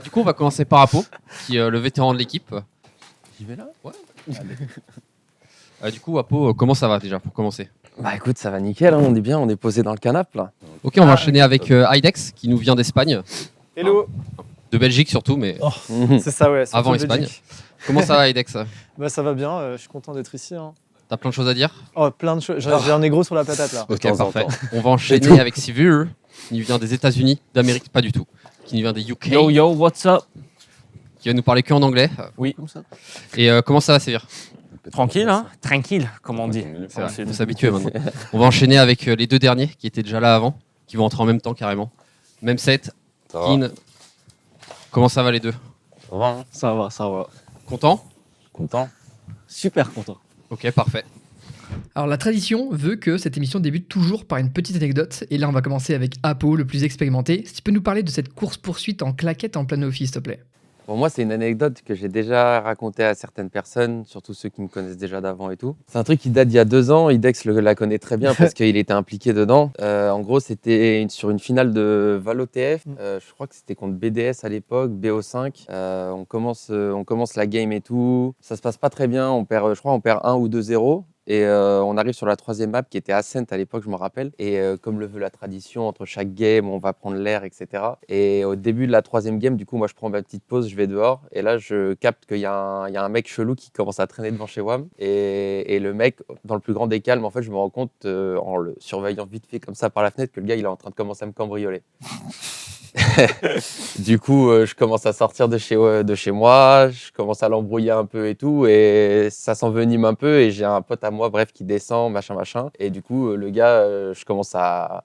Du coup, on va commencer par Apo, qui est le vétéran de l'équipe. J'y vais là. Ouais. Du coup, Apo, comment ça va déjà pour commencer? Bah écoute, ça va nickel, hein, on est bien, on est posé dans le canapé là. Ok, on va enchaîner avec Idex, qui nous vient d'Espagne, Hello. de Belgique surtout, mais C'est ça, ouais. surtout avant Belgique. Espagne. Comment ça va, Idex? Bah ça va bien, je suis content d'être ici. Hein. T'as plein de choses à dire? Oh, plein de choses. J'ai un négro sur la patate là. Ok, temps en parfait. temps. On va enchaîner avec Sivur, qui nous vient des États-Unis, d'Amérique, pas du tout, qui nous vient des UK, Yo yo, what's up? qui va nous parler que en anglais. Oui. Comme ça. Et comment ça va, Sivur? Tranquille, hein? Tranquille, comme on dit. C'est vrai, il faut s'habituer maintenant. On va enchaîner avec les deux derniers, qui étaient déjà là avant, qui vont entrer en même temps carrément. Même set, Ça va. Kin. Comment ça va les deux? Ça va, hein. Ça va, ça va. Content? Content. Super content. Ok, parfait. Alors la tradition veut que cette émission débute toujours par une petite anecdote, et là on va commencer avec Apo, le plus expérimenté. Si tu peux nous parler de cette course-poursuite en claquette en plein office, s'il te plaît. Bon, moi, c'est une anecdote que j'ai déjà racontée à certaines personnes, surtout ceux qui me connaissent déjà d'avant et tout. C'est un truc qui date d'il y a 2 ans. Idex la connaît très bien parce qu'il était impliqué dedans. En gros, c'était sur une finale de Valo TF. Je crois que c'était contre BDS à l'époque, BO5. On commence la game et tout. Ça se passe pas très bien. Je crois on perd 1 ou 2-0. Et on arrive sur la 3e map qui était Ascent à l'époque, je me rappelle. Et comme le veut la tradition, entre chaque game, on va prendre l'air, etc. Et au début de la 3e game, du coup, moi, je prends ma petite pause, je vais dehors. Et là, je capte qu'il y a un mec chelou qui commence à traîner devant chez WAM. Et le mec, dans le plus grand des calmes, en fait, je me rends compte, en le surveillant vite fait comme ça par la fenêtre, que le gars, il est en train de commencer à me cambrioler. Du coup, je commence à sortir de chez moi, je commence à l'embrouiller un peu et tout, et ça s'envenime un peu, et j'ai un pote à moi, bref, qui descend, machin. Et du coup, le gars, je commence à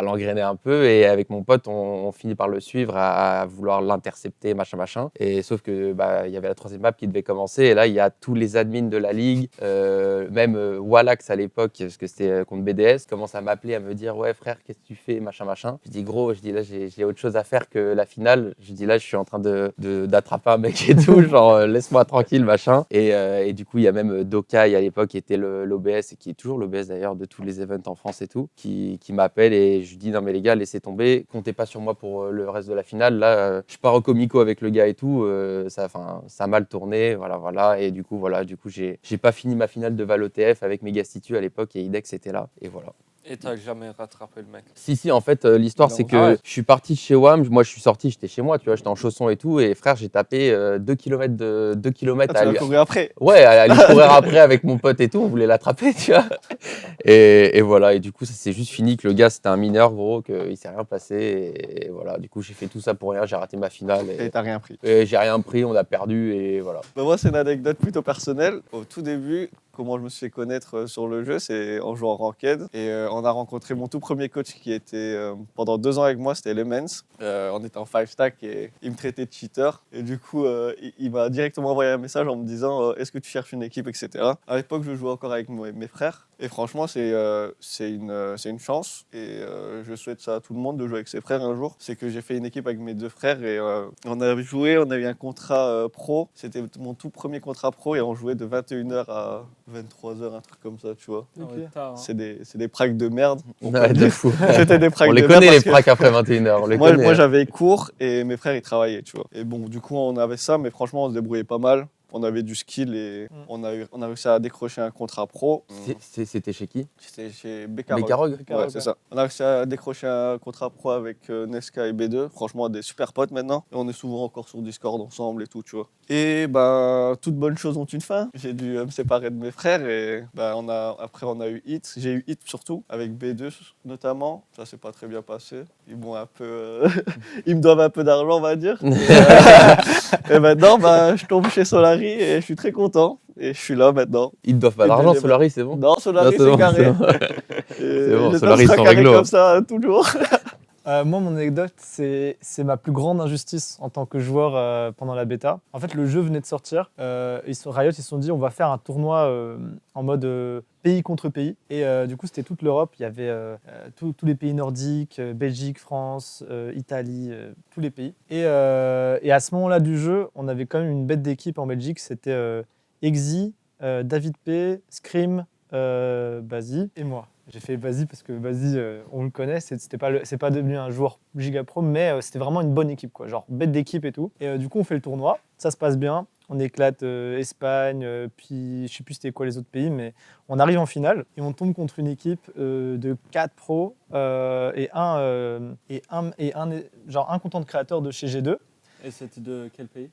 l'engrainer un peu, et avec mon pote, on finit par le suivre, à vouloir l'intercepter, machin. Et sauf que il y avait la 3e map qui devait commencer, et là, il y a tous les admins de la ligue, même Wallax à l'époque, parce que c'était contre BDS, commence à m'appeler, à me dire ouais frère, qu'est-ce que tu fais, machin. Je dis gros, là j'ai autre chose à faire que la finale. Je dis là, je suis en train d'attraper un mec et tout, genre laisse-moi tranquille, machin. Et du coup, il y a même Dokai à l'époque, qui était l'OBS, et qui est toujours l'OBS d'ailleurs de tous les events en France et tout, qui m'appelle, et je lui dis non mais les gars, laissez tomber, comptez pas sur moi pour le reste de la finale. Là, je pars au comico avec le gars et tout, ça a mal tourné, voilà. Et du coup, j'ai pas fini ma finale de Valo TF avec Megastitu à l'époque, et Idex était là, et voilà. Et t'as jamais rattrapé le mec? Si, en fait, l'histoire, c'est que je suis parti de chez WAM. Moi, je suis sorti, j'étais chez moi, tu vois, j'étais en chaussons et tout. Et frère, j'ai tapé 2 km Tu vas courir après. Ouais, à aller courir après avec mon pote et tout. On voulait l'attraper, tu vois. Et voilà. Et du coup, ça s'est juste fini que le gars, c'était un mineur, gros, qu'il s'est rien passé. Et voilà. Du coup, j'ai fait tout ça pour rien. J'ai raté ma finale. Et t'as rien pris. Et j'ai rien pris, on a perdu. Et voilà. Bah moi, c'est une anecdote plutôt personnelle. Au tout début, comment je me suis fait connaître sur le jeu, c'est en jouant en ranked. Et on a rencontré mon tout premier coach qui était pendant 2 ans avec moi, c'était Lemens. On était en 5-stack et il me traitait de cheater. Et du coup, il m'a directement envoyé un message en me disant est-ce que tu cherches une équipe, etc. À l'époque, je jouais encore avec mes frères. Et franchement, c'est une chance. Et je souhaite ça à tout le monde de jouer avec ses frères un jour. C'est que j'ai fait une équipe avec mes 2 frères et on a joué, on a eu un contrat pro. C'était mon tout premier contrat pro et on jouait de 21h à 23h, un truc comme ça, tu vois. Okay. C'est des pracs de merde. Ouais, de fou. C'était des pracs On de les merde. connaît, les pracs après 21h. Moi, j'avais cours et mes frères, ils travaillaient, tu vois. Et bon, du coup, on avait ça, mais franchement, on se débrouillait pas mal. On avait du skill et on a réussi à décrocher un contrat pro. C'était chez qui? C'était chez Bekarog. Bekarog. Ouais, c'est ça. On a réussi à décrocher un contrat pro avec Nesca et B2. Franchement, des super potes maintenant. Et on est souvent encore sur Discord ensemble et tout, tu vois. Et toutes bonnes choses ont une fin. J'ai dû me séparer de mes frères et après on a eu Hit. J'ai eu Hit surtout, avec B2 notamment. Ça s'est pas très bien passé. Ils m'ont un peu... Ils me doivent un peu d'argent, on va dire. Et maintenant, je tombe chez Solari et je suis très content. Et je suis là maintenant. Ils ne doivent pas d'argent, Solari, c'est bon? Non, Solari, c'est bon, carré. C'est bon, Solari, ils sont réglo. Comme ça, toujours. Moi, mon anecdote, c'est ma plus grande injustice en tant que joueur pendant la bêta. En fait, le jeu venait de sortir. Riot, ils se sont dit, on va faire un tournoi en mode pays contre pays. Et du coup, c'était toute l'Europe. Il y avait tous les pays nordiques, Belgique, France, Italie, tous les pays. Et à ce moment-là du jeu, on avait quand même une bête d'équipe en Belgique. C'était Exi, David P, Scream, Bazi et moi. J'ai fait vas-y parce que vas-y, on le connaît. C'est pas devenu un joueur giga pro, mais c'était vraiment une bonne équipe, quoi. Genre bête d'équipe et tout. Et du coup, on fait le tournoi. Ça se passe bien. On éclate Espagne, puis je sais plus c'était quoi les autres pays, mais on arrive en finale et on tombe contre une équipe de 4 pros et un content créateur de chez G2. Et c'était de quel pays?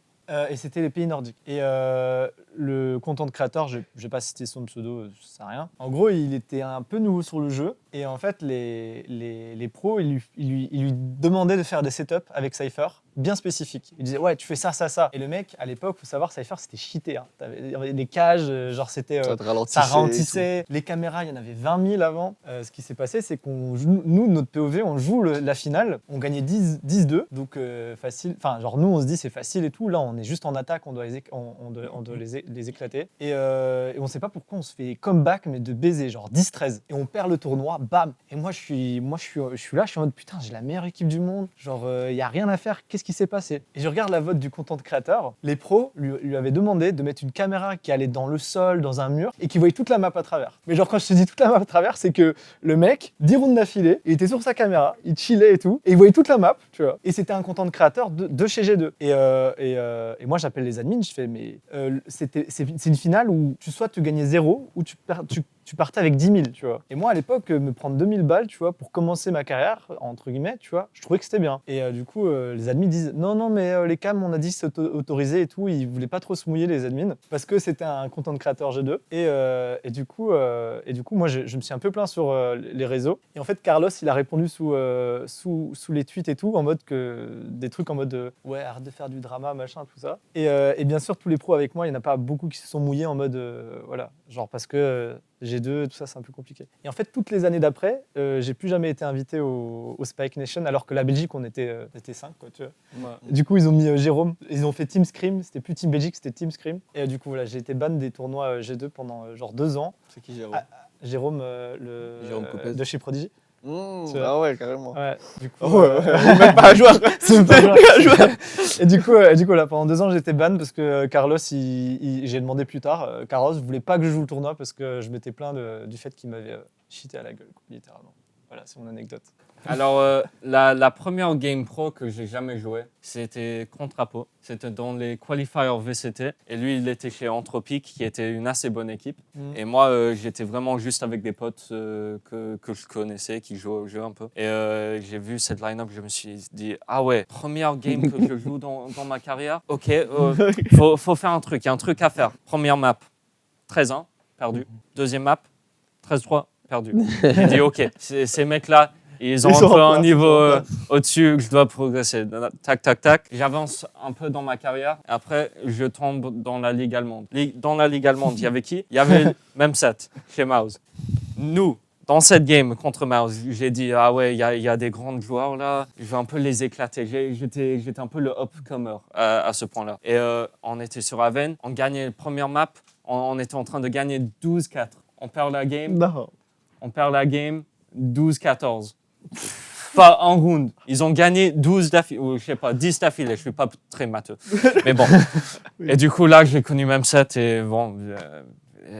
Et c'était les pays nordiques. Et le content créateur, je vais pas citer son pseudo, ça sert à rien. En gros, il était un peu nouveau sur le jeu. Et en fait, les pros, ils lui demandaient de faire des setups avec Cypher bien spécifiques. Ils disaient, ouais, tu fais ça, ça, ça. Et le mec, à l'époque, faut savoir, Cypher, c'était cheaté. Hein. Il y avait des cages, genre c'était... ça ralentissait. Les caméras, il y en avait 20 000 avant. Ce qui s'est passé, c'est nous, notre POV, on joue la finale. On gagnait 10-2. Donc, facile. Enfin, genre, nous, on se dit, c'est facile et tout. Là, on est juste en attaque, on doit les éclater. Et on sait pas pourquoi on se fait comeback, mais de baiser, genre 10-13. Et on perd le tournoi, bam. Et moi, je suis là, je suis en mode, putain, j'ai la meilleure équipe du monde. Genre, il y a rien à faire. Qu'est-ce qui s'est passé? Et je regarde la vote du content créateur. Les pros lui avaient demandé de mettre une caméra qui allait dans le sol, dans un mur, et qui voyait toute la map à travers. Mais genre, quand je te dis toute la map à travers, c'est que le mec, 10 rounds d'affilée, il était sur sa caméra, il chillait et tout, et il voyait toute la map, tu vois. Et c'était un content créateur de chez G2. Et moi, j'appelle les admins, je fais, mais c'est une finale où soit tu gagnais 0, ou tu partais avec 10 000, tu vois. Et moi, à l'époque, me prendre 2000 balles, tu vois, pour commencer ma carrière, entre guillemets, tu vois, je trouvais que c'était bien. Et du coup, les admins disent, non, mais les cams, on a dit c'est autorisé et tout. Ils voulaient pas trop se mouiller, les admins, parce que c'était un content créateur G2. Et du coup, moi, je me suis un peu plaint sur les réseaux. Et en fait, Carlos, il a répondu sous les tweets et tout, en mode des trucs en mode, ouais, arrête de faire du drama, machin, tout ça. Et bien sûr, tous les pros avec moi, il n'y en a pas beaucoup qui se sont mouillés en mode, voilà, genre parce que G2, tout ça, c'est un peu compliqué. Et en fait, toutes les années d'après, j'ai plus jamais été invité au Spike Nation, alors que la Belgique, on était 5, quoi, tu vois. Ouais. Du coup, ils ont mis Jérôme, ils ont fait Team Scream, c'était plus Team Belgique, c'était Team Scream. Et du coup, voilà, j'ai été ban des tournois G2 pendant genre 2 ans. C'est qui Jérôme? Jérôme, Jérôme Coupez. de chez Prodigy. Ah ouais, carrément. Ouais, du coup, Même pas un joueur. c'est pas un joueur. Et du coup, là, pendant 2 ans, j'étais ban parce que Carlos, j'ai demandé plus tard, Carlos voulait pas que je joue le tournoi parce que je m'étais plaint du fait qu'il m'avait cheaté à la gueule, littéralement. Voilà, c'est mon anecdote. Alors, la première game pro que j'ai jamais joué, c'était contre Apo. C'était dans les qualifiers VCT. Et lui, il était chez Anthropic, qui était une assez bonne équipe. Et moi, j'étais vraiment juste avec des potes que je connaissais, qui jouaient au jeu un peu. Et j'ai vu cette line-up, je me suis dit, ah ouais, première game que je joue dans ma carrière. Ok, faut faire un truc, il y a un truc à faire. Première map, 13-1, perdu. Deuxième map, 13-3, perdu. J'ai dit, ok, ces mecs-là, ils ont un peu un niveau au-dessus que je dois progresser. Tac, tac, tac. J'avance un peu dans ma carrière. Après, je tombe dans la Ligue allemande. Dans la Ligue allemande, il y avait qui? Il y avait même 7 chez Mouse. Nous, dans cette game contre Mouse, j'ai dit, ah ouais, il y a des grands joueurs là. Je vais un peu les éclater. J'étais un peu le upcomer à ce point-là. Et on était sur Aven. On gagnait la première map. On était en train de gagner 12-4. On perd la game. Non. On perd la game 12-14. Pas un round. Ils ont gagné 12 d'affilée, ou je sais pas, 10 d'affilée. Je suis pas très matheux. Mais bon. Oui. Et du coup, là, j'ai connu même 7 et bon,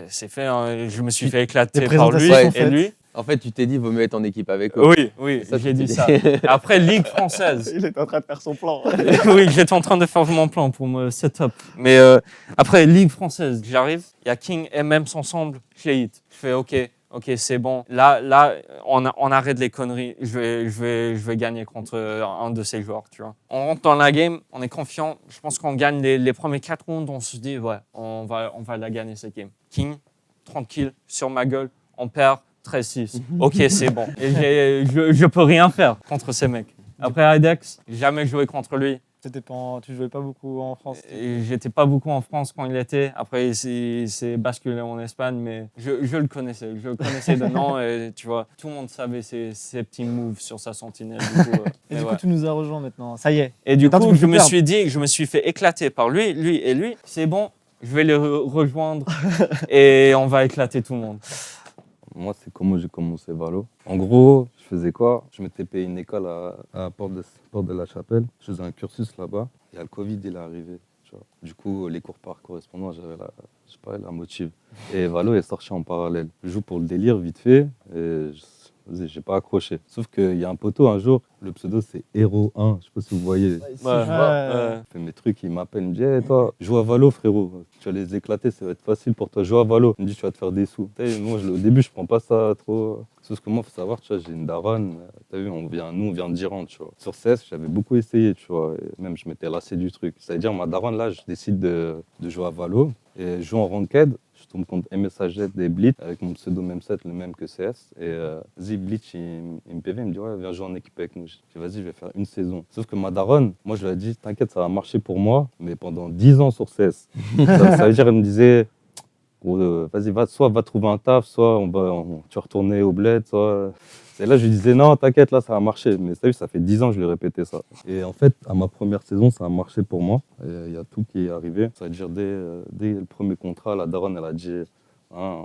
c'est fait. Hein. Je me suis fait éclater par lui et lui. En fait, tu t'es dit, vaut mieux être en équipe avec eux. Oui, j'ai dit ça. Après, Ligue française. Il est en train de faire son plan. Oui, j'étais en train de faire mon plan pour me set-up. Mais après, Ligue française, j'arrive. Il y a King et Mems ensemble chez Hit. Je fais OK, c'est bon. Là, on arrête les conneries. Je vais gagner contre un de ces joueurs, tu vois. On rentre dans la game, on est confiant. Je pense qu'on gagne les premiers 4 rounds. On se dit, ouais, on va la gagner cette game. King, tranquille, sur ma gueule. On perd 13-6. OK, c'est bon. Et je peux rien faire contre ces mecs. Après Idex, jamais joué contre lui. Tu jouais pas beaucoup en France? J'étais pas beaucoup en France quand il était. Après, il s'est basculé en Espagne, mais je le connaissais. Je le connaissais de nom et tu vois, tout le monde savait ses petits moves sur sa sentinelle. Du coup, tu nous as rejoints maintenant. Ça y est. Et du coup, je me suis dit, je me suis fait éclater par lui. C'est bon, je vais les rejoindre et on va éclater tout le monde. Moi, c'est comment j'ai commencé Valo. En gros, je faisais quoi? Je m'étais payé une école à Porte de la Chapelle. Je faisais un cursus là-bas. Et le Covid, il est arrivé. tu vois. Du coup, les cours par correspondance, j'avais la motive. Et Valo est sorti en parallèle. Je joue pour le délire vite fait et j'ai pas accroché. Sauf qu'il y a un poteau un jour, le pseudo c'est Hero 1, je sais pas si vous voyez. Ouais, Il fait mes trucs, il m'appelle, il me dit hey, toi, joue à Valo frérot, tu vas les éclater, ça va être facile pour toi, joue à Valo. Il me dit tu vas te faire des sous. Moi au début je prends pas ça trop. Sauf que moi faut savoir, tu vois, j'ai une daronne, t'as vu, on vient d'Iran, tu vois. Sur CS, j'avais beaucoup essayé, tu vois, et même je m'étais lassé du truc. C'est-à-dire ma daronne là, je décide de jouer à Valo et je joue en ranked. Je tombe contre MSAG des Blitz avec mon pseudo même set, le même que CS. Et Blitz, il me PV, il me dit ouais, viens jouer en équipe avec nous. Je dis vas-y, je vais faire une saison. Sauf que ma daronne, moi je lui ai dit t'inquiète, ça va marcher pour moi, mais pendant 10 ans sur CS. ça veut dire, elle me disait vas-y, soit va trouver un taf, soit tu vas retourner au bled, soit. Et là, je lui disais, non, t'inquiète, là, ça va marcher. Mais ça fait 10 ans que je lui répétais ça. Et en fait, à ma première saison, ça a marché pour moi. Il y a tout qui est arrivé. Ça veut dire, dès le premier contrat, la daronne, elle a dit, ah,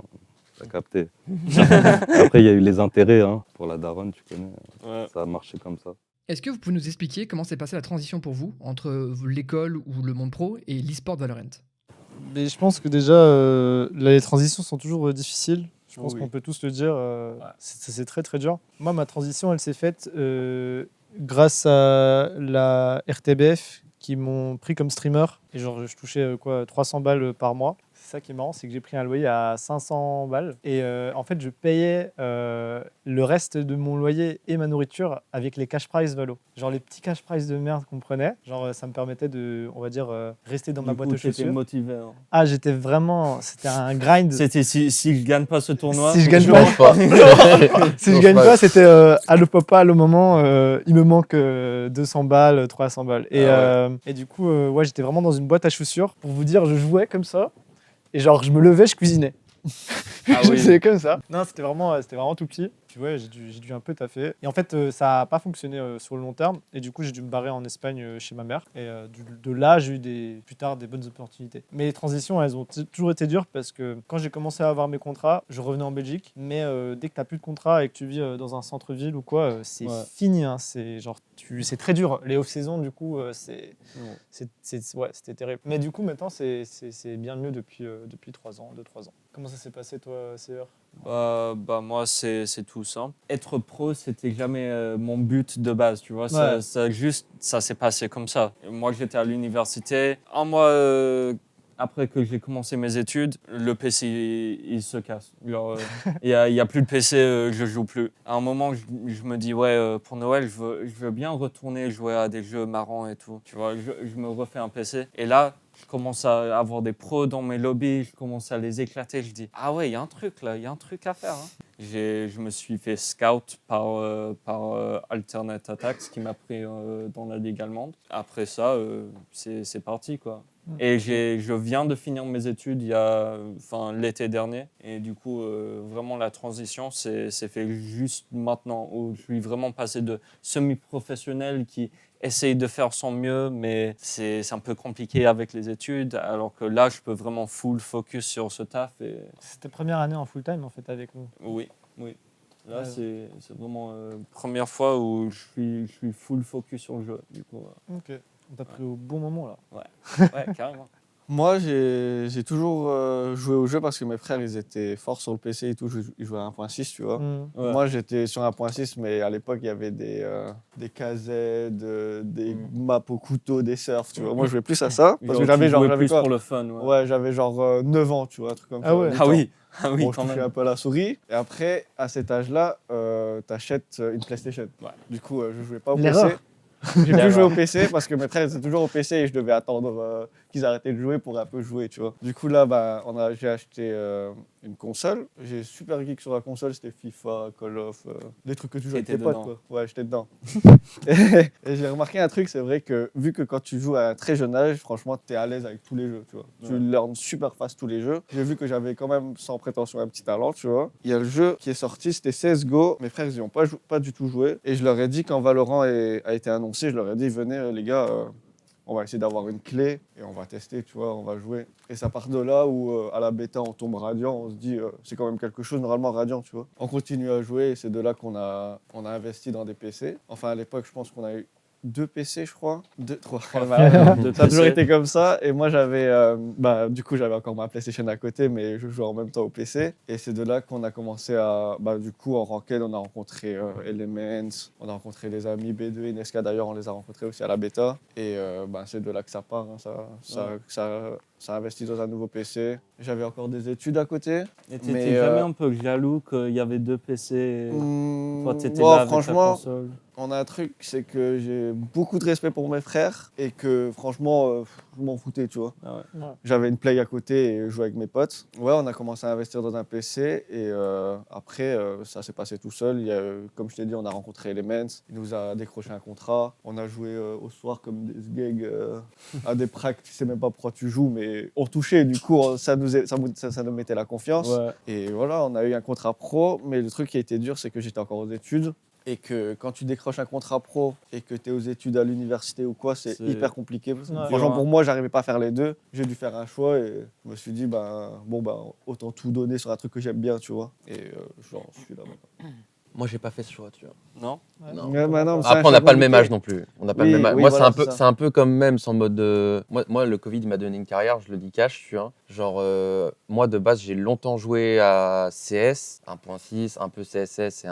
t'as capté. Après, il y a eu les intérêts pour la daronne, tu connais. Ouais. Ça a marché comme ça. Est-ce que vous pouvez nous expliquer comment s'est passée la transition pour vous entre l'école ou le monde pro et l'e-sport Valorant? Mais je pense que déjà, les transitions sont toujours difficiles. Je pense Oui. qu'on peut tous le dire. C'est très très dur. Moi, ma transition, elle s'est faite grâce à la RTBF qui m'ont pris comme streamer. Et genre, je touchais 300 balles par mois. C'est ça qui est marrant, c'est que j'ai pris un loyer à 500 balles. Et en fait, je payais le reste de mon loyer et ma nourriture avec les cash prize Valo. Genre les petits cash prize de merde qu'on prenait. Genre, ça me permettait de, on va dire, rester dans ma boîte de chaussures. Motivé. Hein. Ah, j'étais vraiment... C'était un grind. C'était si je gagne pas ce tournoi. Si je gagne Je pas, mange pas. si je gagne pas, c'était allô papa, allô maman, il me manque 200 balles, 300 balles. Et du coup, ouais, j'étais vraiment dans une boîte à chaussures. Pour vous dire, je jouais comme ça. Et genre, je me levais, je cuisinais. Ah oui. C'était comme ça. Non, c'était vraiment tout petit. Puis ouais, j'ai dû un peu taffer. Et en fait, ça n'a pas fonctionné sur le long terme. Et du coup, j'ai dû me barrer en Espagne chez ma mère. Et de là, j'ai eu plus tard des bonnes opportunités. Mais les transitions, elles ont toujours été dures parce que quand j'ai commencé à avoir mes contrats, je revenais en Belgique. Mais dès que tu n'as plus de contrat et que tu vis dans un centre-ville ou quoi, c'est fini. Hein. C'est très dur. Les off-saisons, du coup, c'était terrible. Mais du coup, maintenant, c'est bien mieux depuis 3 ans, 2-3 ans. Comment ça s'est passé, toi, CR? Moi, c'est tout simple. Être pro, c'était jamais mon but de base, tu vois. Ouais. Ça s'est passé comme ça. Moi, j'étais à l'université. Un mois après que j'ai commencé mes études, le PC, il se casse. Il y a plus de PC, je joue plus. À un moment, je me dis, pour Noël, je veux bien retourner jouer à des jeux marrants et tout. Tu vois, je me refais un PC. Et là, je commence à avoir des pros dans mes lobbies, je commence à les éclater. Je dis, ah ouais, il y a un truc là, il y a un truc à faire. Hein. Je me suis fait scout par Alternate Attacks qui m'a pris dans la ligue allemande. Après ça, c'est parti quoi. Et je viens de finir mes études l'été dernier. Et du coup, vraiment la transition s'est fait juste maintenant où je suis vraiment passé de semi-professionnel qui essaye de faire son mieux, mais c'est un peu compliqué avec les études, alors que là, je peux vraiment full focus sur ce taf. C'était première année en full-time, en fait, avec nous. Oui. Là, c'est vraiment la première fois où je suis full focus sur le jeu. Du coup, Ok. On t'a pris au bon moment, là. ouais, carrément. Moi, j'ai toujours joué au jeu parce que mes frères, ils étaient forts sur le PC et tout. Ils jouaient à 1.6, tu vois. Ouais. Moi, j'étais sur 1.6, mais à l'époque, il y avait des KZ, des maps au couteau, des surfs, tu vois. Moi, je jouais plus à ça parce que j'avais plus quoi pour le fun. Ouais, j'avais genre 9 ans, tu vois, un truc comme ça. Ah ouais. 8 Ah ans. oui, Bon, je quand touchais même. un peu à la souris. Et après, à cet âge-là, t'achètes une PlayStation. Ouais. Du coup, je jouais pas au L'erreur. PC. J'ai plus joué au PC parce que mes frères étaient toujours au PC et je devais attendre qu'ils arrêtaient de jouer pour un peu jouer, tu vois. Du coup, là, j'ai acheté une console. J'ai super geek sur la console, c'était FIFA, Call of, des trucs que tu joues avec tes T'étais potes, dedans. quoi. Ouais, j'étais dedans. et j'ai remarqué un truc, c'est vrai que vu que quand tu joues à un très jeune âge, franchement, t'es à l'aise avec tous les jeux, tu vois. Tu learns super fast tous les jeux. J'ai vu que j'avais quand même, sans prétention, un petit talent, tu vois. Il y a le jeu qui est sorti, c'était CSGO. Mes frères, ils n'y ont pas du tout joué. Et je leur ai dit, quand Valorant a été annoncé, je leur ai dit, venez les gars, on va essayer d'avoir une clé et on va tester, tu vois, on va jouer. Et ça part de là où à la bêta on tombe Radiant, on se dit c'est quand même quelque chose normalement Radiant, tu vois. On continue à jouer et c'est de là qu'on a investi dans des PC. Enfin à l'époque je pense qu'on a eu 2 PC, je crois. 2, 3. Deux Ça a toujours PC. été comme ça. Et moi, j'avais du coup, j'avais encore ma PlayStation à côté, mais je jouais en même temps au PC. Et c'est de là qu'on a commencé à. Du coup, en ranked, on a rencontré Elements, on a rencontré les amis B2 et Nesca. D'ailleurs, on les a rencontrés aussi à la bêta. Et c'est de là que ça part. Ça investit dans un nouveau PC. J'avais encore des études à côté. Et t'étais Mais, jamais un peu jaloux qu'il y avait 2 PC. Toi, t'étais bon, là avec ta franchement, console. on a un truc, c'est que j'ai beaucoup de respect pour mes frères et que franchement, je m'en foutais, tu vois. Ah ouais. J'avais une play à côté et je jouais avec mes potes. Ouais, on a commencé à investir dans un PC et après, ça s'est passé tout seul. Il y a, comme je t'ai dit, on a rencontré Elements, il nous a décroché un contrat. On a joué au soir comme des gigs à des pracs, tu sais même pas pourquoi tu joues, mais on touchait, du coup, ça nous mettait la confiance. Ouais. Et voilà, on a eu un contrat pro, mais le truc qui a été dur, c'est que j'étais encore aux études. Et que quand tu décroches un contrat pro et que tu es aux études à l'université ou quoi, c'est hyper compliqué. Franchement, pour moi, j'arrivais pas à faire les deux. J'ai dû faire un choix et je me suis dit, autant tout donner sur un truc que j'aime bien, tu vois. Et j'en suis là maintenant. Moi, j'ai pas fait ce choix, tu vois. Non. Non. Ouais, mais non, mais c'est Après, un on n'a choix pas le même compliqué. âge non plus. On n'a pas Oui, le même âge. oui, Moi, voilà, c'est ça. c'est un peu comme même en mode. Moi, le Covid il m'a donné une carrière, je le dis cash, tu vois. Genre, moi, de base, j'ai longtemps joué à CS, 1.6, un peu CSS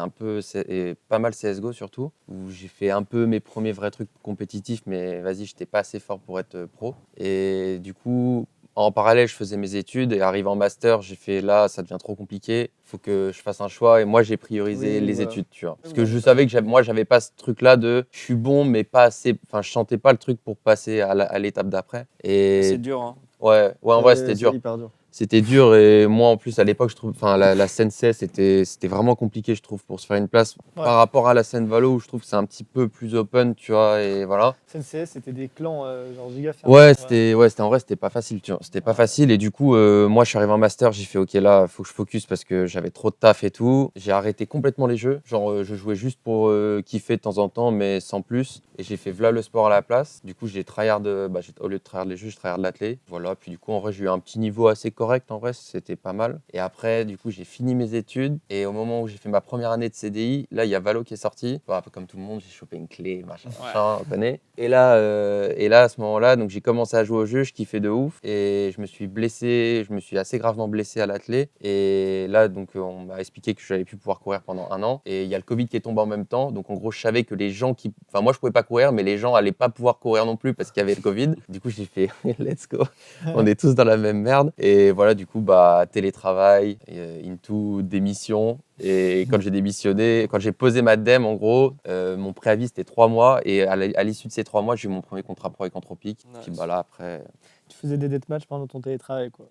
et pas mal CSGO surtout, où j'ai fait un peu mes premiers vrais trucs compétitifs, mais vas-y, j'étais pas assez fort pour être pro. Et du coup, en parallèle, je faisais mes études et arrivé en master, j'ai fait là, ça devient trop compliqué, faut que je fasse un choix et moi j'ai priorisé Oui, les voilà. études, tu vois. Parce Oui, que voilà. je savais que moi j'avais pas ce truc-là de je suis bon mais pas assez, enfin je sentais pas le truc pour passer à l'étape d'après. Et C'est dur, hein. ouais, en vrai c'était dur. C'est hyper dur. C'était dur et moi en plus à l'époque je trouve, enfin la scène CS c'était vraiment compliqué je trouve pour se faire une place Ouais. par rapport à la scène Valo où je trouve que c'est un petit peu plus open, tu vois, et voilà. CNCS, c'était des clans genre giga fermés. Ouais, c'était en vrai c'était pas facile, tu vois. C'était pas facile et du coup moi je suis arrivé en master, j'ai fait OK là, faut que je focus parce que j'avais trop de taf et tout. J'ai arrêté complètement les jeux, genre je jouais juste pour kiffer de temps en temps mais sans plus et j'ai fait voilà le sport à la place. Du coup, j'ai tryhard au lieu de tryhard les jeux, je tryhard l'athlé. Voilà, puis du coup en vrai, j'ai eu un petit niveau assez correct en vrai, c'était pas mal. Et après du coup, j'ai fini mes études et au moment où j'ai fait ma première année de CDI, là il y a Valo qui est sorti. Bon, un peu comme tout le monde, j'ai chopé une clé, machin, on connaît. Et là à ce moment-là, donc j'ai commencé à jouer au jeu, je kiffais de ouf et je me suis blessé, je me suis assez gravement blessé à l'athlé et là donc on m'a expliqué que j'allais plus pouvoir courir pendant 1 an et il y a le Covid qui est tombé en même temps, donc en gros je savais que les gens moi je pouvais pas courir mais les gens allaient pas pouvoir courir non plus parce qu'il y avait le Covid. Du coup j'ai fait let's go, on est tous dans la même merde et voilà du coup télétravail, into démission. Et quand j'ai démissionné, quand j'ai posé ma dème, en gros, mon préavis c'était 3 mois. Et à l'issue de ces 3 mois, j'ai eu mon premier contrat pro avec Anthropic. Nice. Puis là, après. Tu faisais des deathmatchs pendant ton télétravail, quoi.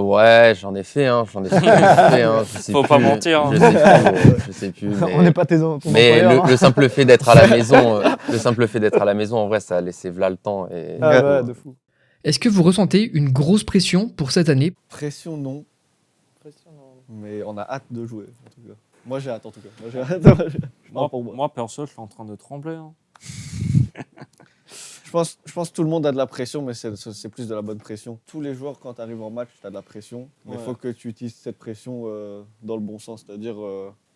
Ouais, j'en ai fait. Je sais Faut plus, pas mentir, hein. Je sais plus. Mais, On n'est pas ton mais employeur, hein. le simple fait d'être à la maison, en vrai, ça a laissé v'là le temps. Et, Ah ouais, de fou. Est-ce que vous ressentez une grosse pression pour cette année? Pression, non. Impressionnant. Mais on a hâte de jouer, en tout cas. Moi, j'ai hâte, en tout cas. Moi, j'ai hâte. Je parle pour moi. Moi, perso, je suis en train de trembler, hein. Je pense que tout le monde a de la pression, mais c'est plus de la bonne pression. Tous les joueurs, quand tu arrives en match, tu as de la pression. Mais il faut que tu utilises cette pression dans le bon sens. C'est-à-dire,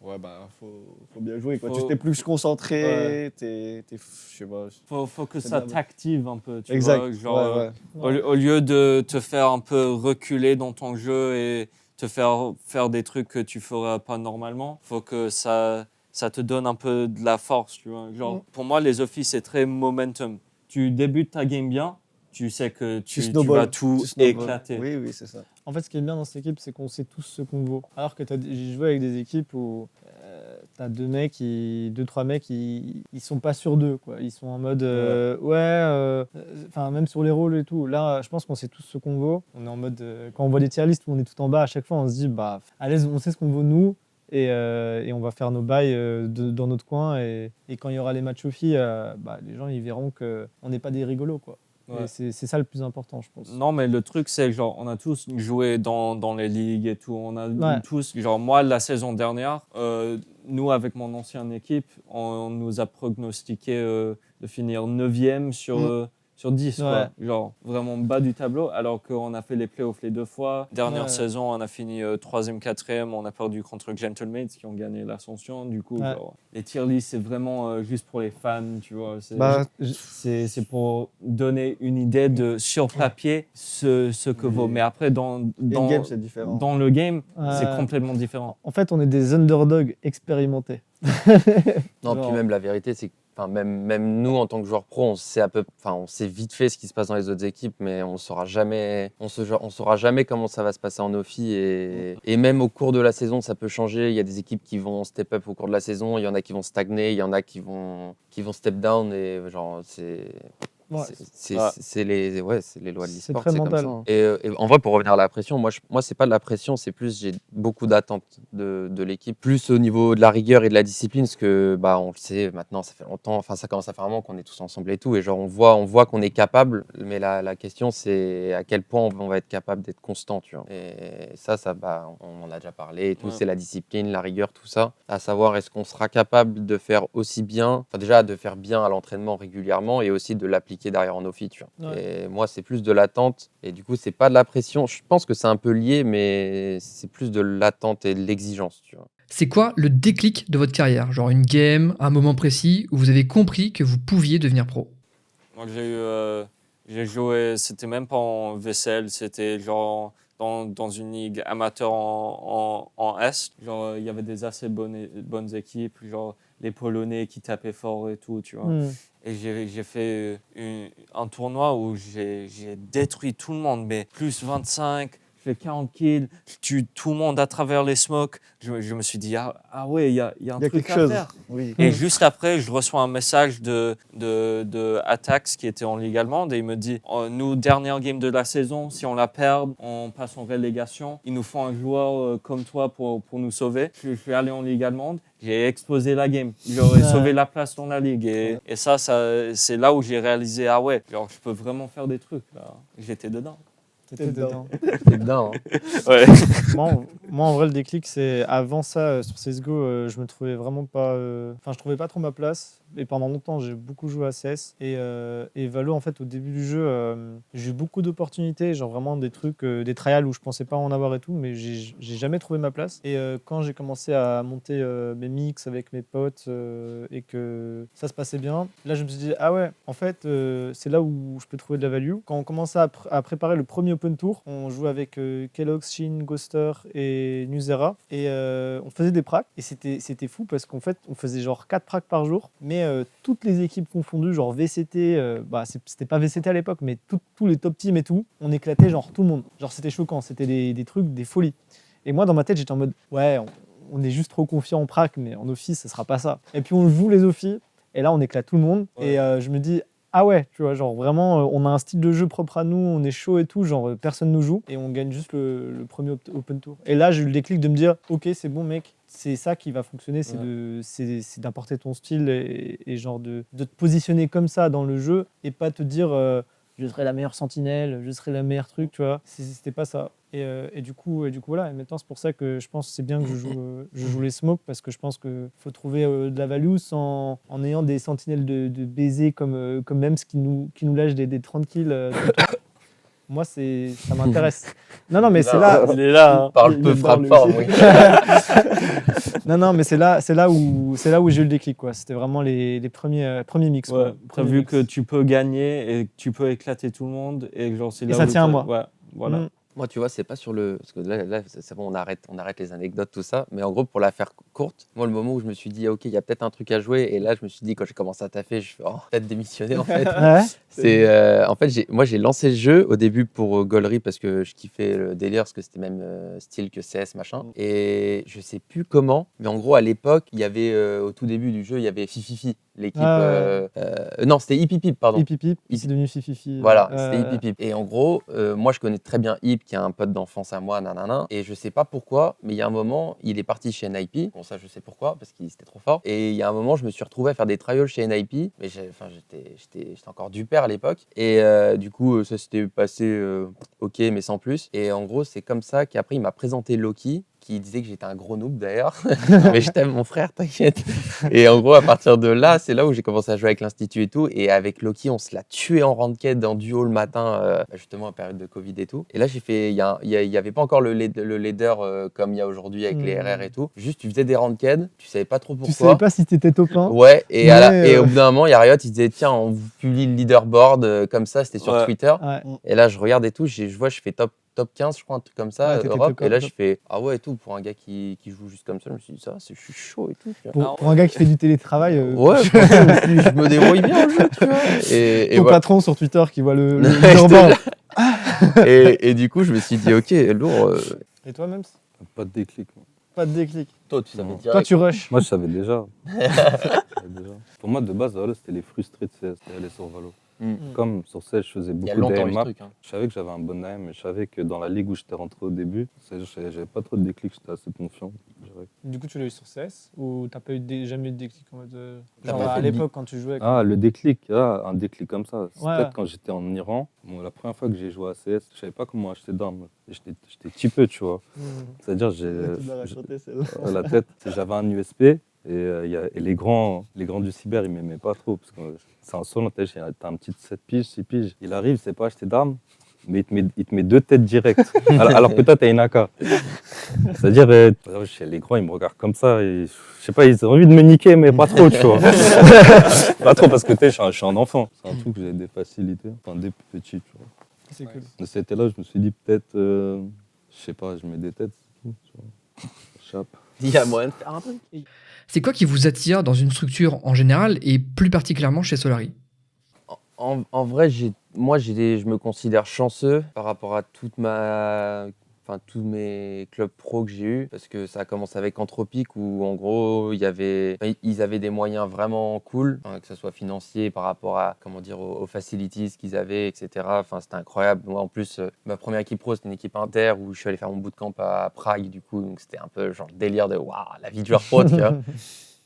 faut bien jouer, quoi. Tu t'es plus concentré, je sais pas. Faut que C'est ça de la- t'active un peu, tu Exact. vois. Genre, Ouais. au lieu de te faire un peu reculer dans ton jeu et te faire des trucs que tu ferais pas normalement, faut que ça te donne un peu de la force, tu vois. Genre, pour moi, les offices, c'est très momentum. Tu débutes ta game bien, tu sais que tu snowballs, vas tout tu snowballs. éclater. Oui, c'est ça. En fait, ce qui est bien dans cette équipe, c'est qu'on sait tous ce qu'on vaut. Alors que j'ai joué avec des équipes où t'as 2-3 mecs, ils sont pas sûrs d'eux, quoi. Ils sont en mode même sur les rôles et tout. Là, je pense qu'on sait tous ce qu'on vaut. On est en mode quand on voit des tier lists où on est tout en bas, à chaque fois, on se dit allez, on sait ce qu'on vaut nous. Et on va faire nos bails dans notre coin. Et quand il y aura les matchs aux filles, les gens ils verront qu'on n'est pas des rigolos, quoi. Ouais. Et c'est ça le plus important, je pense. Non, mais le truc, c'est que genre, on a tous joué dans les ligues et tout. On a Ouais. tous, genre, moi, la saison dernière, nous, avec mon ancienne équipe, on nous a prognostiqué de finir 9e sur 10, Ouais. quoi. Genre vraiment bas du tableau, alors qu'on a fait les playoffs les 2 fois. Dernière Ouais. saison, on a fini 3e, 4e, on a perdu contre Gentlemen qui ont gagné l'ascension. Du coup, Ouais. genre, les tier lists, c'est vraiment juste pour les fans, tu vois. Bah, C'est pour donner une idée de, sur papier, ce que vaut. Mais après, in-game, c'est différent. dans le game, c'est Ouais. complètement différent. En fait, on est des underdogs expérimentés. Non, Genre- puis même la vérité, c'est que même nous, en tant que joueurs pro, on sait vite fait ce qui se passe dans les autres équipes, mais on saura jamais comment ça va se passer en Ophi. Et même au cours de la saison, ça peut changer. Il y a des équipes qui vont step up au cours de la saison, il y en a qui vont stagner, il y en a qui vont step down. Et genre, Ouais. c'est les lois de C'est l'e-sport, très c'est comme mental. ça, hein. Et en vrai, pour revenir à la pression, moi c'est pas de la pression, c'est plus j'ai beaucoup d'attentes de l'équipe, plus au niveau de la rigueur et de la discipline, parce que bah on le sait maintenant, ça fait longtemps, enfin ça commence à faire un moment qu'on est tous ensemble et tout, et genre on voit qu'on est capable, mais la question c'est à quel point on va être capable d'être constant, tu vois. Et ça bah on en a déjà parlé et tout, Ouais. c'est la discipline, la rigueur, tout ça, à savoir est-ce qu'on sera capable de faire aussi bien, enfin déjà de faire bien à l'entraînement régulièrement et aussi de l'appliquer derrière en Ophi, tu vois. Ouais. Et moi, c'est plus de l'attente. Et du coup, c'est pas de la pression. Je pense que c'est un peu lié, mais c'est plus de l'attente et de l'exigence, tu vois. C'est quoi le déclic de votre carrière? Genre une game, un moment précis où vous avez compris que vous pouviez devenir pro? Moi, j'ai joué, c'était même pas en VCL, c'était genre dans une ligue amateur en Est. Genre, il y avait des assez bonnes équipes, genre les Polonais qui tapaient fort et tout, tu vois. Hmm. Et j'ai fait un tournoi où j'ai détruit tout le monde, mais plus 25, je fais 40 kills, je tue tout le monde à travers les smokes. Je me suis dit, ah ouais, il y a un Il y a truc quelque à chose. faire. Oui. Et juste après, je reçois un message de Attax qui était en Ligue allemande et il me dit nous, dernière game de la saison, si on la perd, on passe en relégation. Il nous faut un joueur comme toi pour nous sauver. Je suis allé en Ligue allemande, j'ai explosé la game. J'aurais sauvé la place dans la ligue. Et ça c'est là où j'ai réalisé ah ouais, genre, je peux vraiment faire des trucs. Là. J'étais dedans. T'étais dedans. C'est dedans, hein. Ouais. Moi, en vrai, le déclic, c'est avant ça, sur CSGO, je me trouvais vraiment pas. Enfin, je trouvais pas trop ma place. Et pendant longtemps, j'ai beaucoup joué à CS. Et Valo, en fait, au début du jeu, j'ai eu beaucoup d'opportunités, genre vraiment des trucs, des trials où je pensais pas en avoir et tout, mais j'ai jamais trouvé ma place. Et quand j'ai commencé à monter mes mix avec mes potes et que ça se passait bien, là, je me suis dit, ah ouais, en fait, c'est là où je peux trouver de la value. Quand on commençait à préparer le premier Open Tour, on jouait avec Kellogg's, Shin, Ghoster et Nuzera. Et on faisait des pracs. Et c'était fou parce qu'en fait, on faisait genre 4 pracs par jour. Mais toutes les équipes confondues, genre VCT, c'était pas VCT à l'époque, mais tous les top teams et tout, on éclatait genre tout le monde. Genre c'était choquant, c'était des trucs, des folies. Et moi, dans ma tête, j'étais en mode, ouais, on est juste trop confiant en prac, mais en office, ça sera pas ça. Et puis on joue les offices, et là, on éclate tout le monde. Ouais. Et je me dis, ah ouais, tu vois, genre vraiment, on a un style de jeu propre à nous, on est chaud et tout, genre personne nous joue, et on gagne juste le premier Open Tour. Et là, j'ai eu le déclic de me dire, ok, c'est bon, mec, c'est ça qui va fonctionner, c'est d'apporter ton style et genre de te positionner comme ça dans le jeu, et pas te dire, je serai la meilleure sentinelle, je serai la meilleure truc, tu vois. C'était pas ça. Et du coup, voilà. Et maintenant, c'est pour ça que je pense que c'est bien que je joue les smokes, parce que je pense qu'il faut trouver de la value en ayant des sentinelles de baiser comme Mems qui nous lâche des 30 kills tout le temps. Moi, ça m'intéresse. Non, mais c'est là. Il est là. Hein. Parle peu, frappe fort, oui. Non, mais c'est là où j'ai eu le déclic, quoi. C'était vraiment les premiers mix. Ouais, quoi. t'as vu que tu peux gagner et que tu peux éclater tout le monde et genre c'est Et là ça où tient à t'as- moi. Ouais, voilà. Mm. Moi, tu vois, c'est pas sur le. Parce que là c'est bon, on arrête les anecdotes, tout ça. Mais en gros, pour la faire courte, moi, le moment où je me suis dit, ok, il y a peut-être un truc à jouer. Et là, je me suis dit, quand j'ai commencé à taffer, je fais, oh, peut-être démissionner, en fait. Ouais. En fait, j'ai lancé le jeu au début pour Gollery parce que je kiffais le délire, parce que c'était même style que CS, machin. Et je sais plus comment, mais en gros, à l'époque, il y avait, au tout début du jeu, il y avait Fififi, l'équipe. Non, c'était Hip Hip Hip, pardon. Hip Hip Hip, c'est devenu Fififi. Voilà, c'était Hip Hip Hip. Et en gros, moi, je connais très bien Hip, qui est un pote d'enfance à moi, nanana. Et je sais pas pourquoi, mais il y a un moment, il est parti chez NIP. Bon, ça, je sais pourquoi, parce qu'il était trop fort. Et il y a un moment, je me suis retrouvé à faire des trials chez NIP. Mais j'étais encore du père à l'époque. Et du coup, ça s'était passé ok, mais sans plus. Et en gros, c'est comme ça qu'après, il m'a présenté Loki, qui disait que j'étais un gros noob d'ailleurs. Mais je t'aime mon frère, t'inquiète. Et en gros, à partir de là, c'est là où j'ai commencé à jouer avec l'Institut et tout. Et avec Loki, on se l'a tué en ranked, en duo le matin, justement en période de Covid et tout. Et là, j'ai fait, il y avait pas encore le leader comme il y a aujourd'hui avec les RR et tout. Juste, tu faisais des ranked, tu savais pas trop pourquoi. Tu savais pas si t'étais top 1. Ouais, et, Mais, et au bout d'un moment, il y a Riot, ils disaient tiens, on vous publie le leaderboard comme ça, c'était sur Ouais. Twitter. Ouais. Et là, je regarde et tout, je vois, je fais top 15, je crois, un truc comme ça, Ouais, t'étais Europe. top Et là, 15. je fais ah ouais, et tout, pour un gars qui joue juste comme ça, je me suis dit ça, je suis chaud et tout. Tu vois. Pour un gars qui fait du télétravail, Ouais, franchement, je me débrouille bien au jeu, tu vois. Et ton voilà. patron sur Twitter qui voit le Ouais, leaderboard. et du coup, je me suis dit ok, lourd. Et toi, même Pas de déclic. moi. pas de déclic. Toi, tu savais Non. direct. Toi, tu rush. Moi, je savais déjà. Je savais déjà. Pour moi, de base, Valo, c'était les frustrés de CS, c'était aller sur Valo. Comme sur CS, je faisais Il y a beaucoup longtemps eu ce d'AMA. truc. Hein. Je savais que j'avais un bon aim, mais je savais que dans la ligue où j'étais rentré au début, j'avais pas trop de déclic, j'étais assez confiant. Direct. Du coup, tu l'as eu sur CS ou t'as pas eu jamais eu de déclic en mode, T'as genre pas à fait de l'époque quand tu jouais Ah, le déclic, un déclic comme ça. C'est Ouais. peut-être quand j'étais en Iran. Bon, la première fois que j'ai joué à CS, je savais pas comment acheter d'armes. Et J'étais typé, tu vois. C'est-à-dire, la tête, j'avais un USP et les grands du cyber, ils m'aimaient pas trop. Parce que c'est un solo, t'as un petit 7 piges, 6 piges. Il arrive, il sait pas acheter d'armes, mais il te met 2 têtes directes. alors que toi, t'as une AK. C'est-à-dire, les grands, ils me regardent comme ça. Et, je sais pas, ils ont envie de me niquer, mais pas trop, tu vois. Pas trop, parce que je suis un enfant. C'est un truc que j'ai des facilités, enfin, des petits, tu vois. C'est cool. Mais c'était là, je me suis dit, peut-être, je sais pas, je mets des têtes, c'est tout, tu vois. Chape. Il y a moyen de faire un truc. C'est quoi qui vous attire dans une structure en général et plus particulièrement chez Solary? En vrai, je me considère chanceux par rapport à tous mes clubs pro que j'ai eu, parce que ça a commencé avec Anthropic où en gros ils avaient des moyens vraiment cool, que ce soit financier par rapport à aux facilities qu'ils avaient, etc. Enfin, c'était incroyable. Moi en plus, ma première équipe pro c'était une équipe inter où je suis allé faire mon bootcamp à Prague du coup, donc c'était un peu genre le délire de waouh, la vie de joueur pro, tu vois.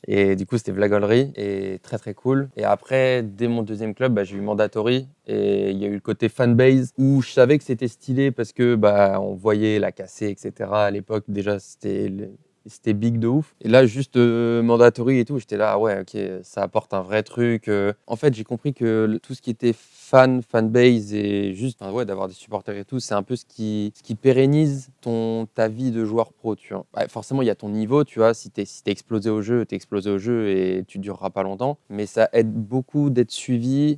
Et du coup, c'était Vlagolry et très très cool. Et après, dès mon deuxième club, j'ai eu Mandatory et il y a eu le côté fanbase où je savais que c'était stylé parce que on voyait la cassée, etc. À l'époque, déjà, c'était big de ouf. Et là, juste Mandatory et tout, j'étais là, ouais, ok, ça apporte un vrai truc. En fait, j'ai compris que tout ce qui était fanbase et juste d'avoir des supporters et tout, c'est un peu ce qui pérennise ta vie de joueur pro, tu vois. Forcément, il y a ton niveau, tu vois, si t'es explosé au jeu, t'es explosé au jeu et tu dureras pas longtemps. Mais ça aide beaucoup d'être suivi,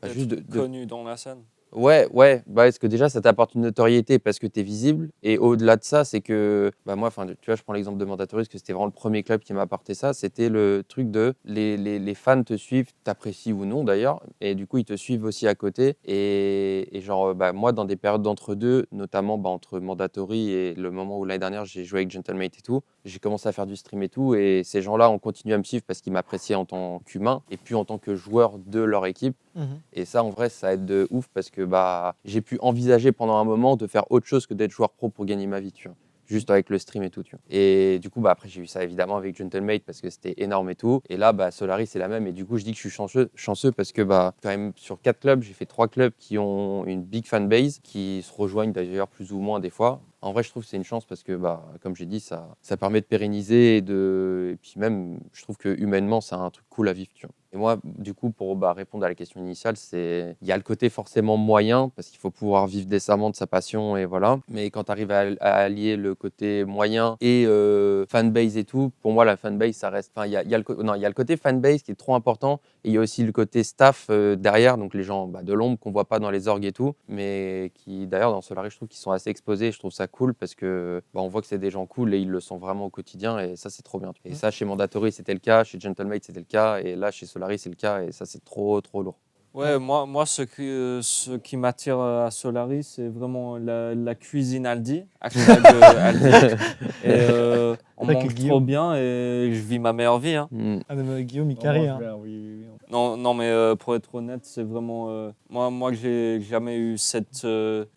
juste de connu dans la scène. Ouais, parce que déjà ça t'apporte une notoriété parce que t'es visible et au-delà de ça c'est que moi tu vois, je prends l'exemple de Mandatory parce que c'était vraiment le premier club qui m'a apporté ça, c'était le truc de les fans te suivent, t'apprécient ou non d'ailleurs, et du coup ils te suivent aussi à côté et genre moi dans des périodes d'entre-deux, notamment entre Mandatory et le moment où l'année dernière j'ai joué avec Gentlemate et tout, j'ai commencé à faire du stream et tout et ces gens-là ont continué à me suivre parce qu'ils m'appréciaient en tant qu'humain et puis en tant que joueur de leur équipe. Et ça, en vrai, ça aide de ouf parce que j'ai pu envisager pendant un moment de faire autre chose que d'être joueur pro pour gagner ma vie, tu vois. Juste avec le stream et tout, tu vois. Et du coup, après, j'ai eu ça évidemment avec Gentlemate parce que c'était énorme et tout. Et là, Solary, c'est la même. Et du coup, je dis que je suis chanceux parce que quand même, sur 4 clubs, j'ai fait 3 clubs qui ont une big fanbase, qui se rejoignent d'ailleurs plus ou moins des fois. En vrai, je trouve que c'est une chance parce que, comme j'ai dit, ça permet de pérenniser et puis même, je trouve que humainement, c'est un truc cool à vivre, tu vois. Et moi, du coup, pour répondre à la question initiale, il y a le côté forcément moyen parce qu'il faut pouvoir vivre décemment de sa passion et voilà. Mais quand tu arrives à allier le côté moyen et fanbase et tout, pour moi, la fanbase, ça reste. Enfin, il y a le côté fanbase qui est trop important et il y a aussi le côté staff derrière, donc les gens de l'ombre qu'on voit pas dans les orgs et tout, mais qui d'ailleurs dans Solary, je trouve qu'ils sont assez exposés. Je trouve ça cool parce que on voit que c'est des gens cool et ils le sont vraiment au quotidien et ça, c'est trop bien. Et ça, chez Mandatory, c'était le cas, chez Gentlemate, c'était le cas et là, chez Solary, c'est le cas et ça, c'est trop lourd. Ouais, moi ce qui m'attire à Solary, c'est vraiment la cuisine Aldi. Hashtag Aldi. Et on Avec mange Guillaume. trop bien et je vis ma meilleure vie. Hein. Ah, mais Guillaume, il carré. Hein. Non, mais pour être honnête, c'est vraiment... moi, j'ai jamais eu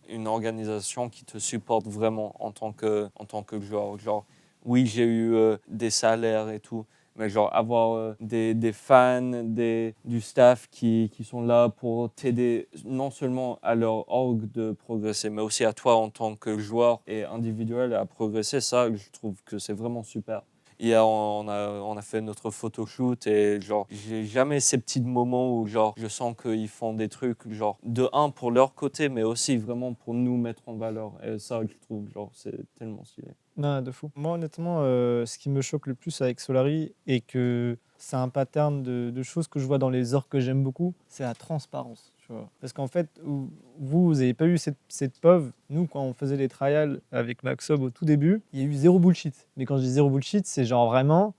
une organisation qui te supporte vraiment en tant que joueur. Genre, oui, j'ai eu des salaires et tout, mais genre avoir des fans, du staff qui sont là pour t'aider non seulement à leur org de progresser, mais aussi à toi en tant que joueur et individuel à progresser. Ça, je trouve que c'est vraiment super. Hier, on a fait notre photoshoot et genre, j'ai jamais ces petits moments où genre, je sens qu'ils font des trucs genre, de un pour leur côté, mais aussi vraiment pour nous mettre en valeur. Et ça, je trouve, genre, c'est tellement stylé. Non, de fou. Moi, honnêtement, ce qui me choque le plus avec Solary et que c'est un pattern de choses que je vois dans les orgs que j'aime beaucoup, c'est la transparence. Tu vois. Parce qu'en fait, vous n'avez pas eu cette POV. Nous, quand on faisait les trials avec Maxob au tout début, il y a eu zéro bullshit. Mais quand je dis zéro bullshit, c'est genre vraiment,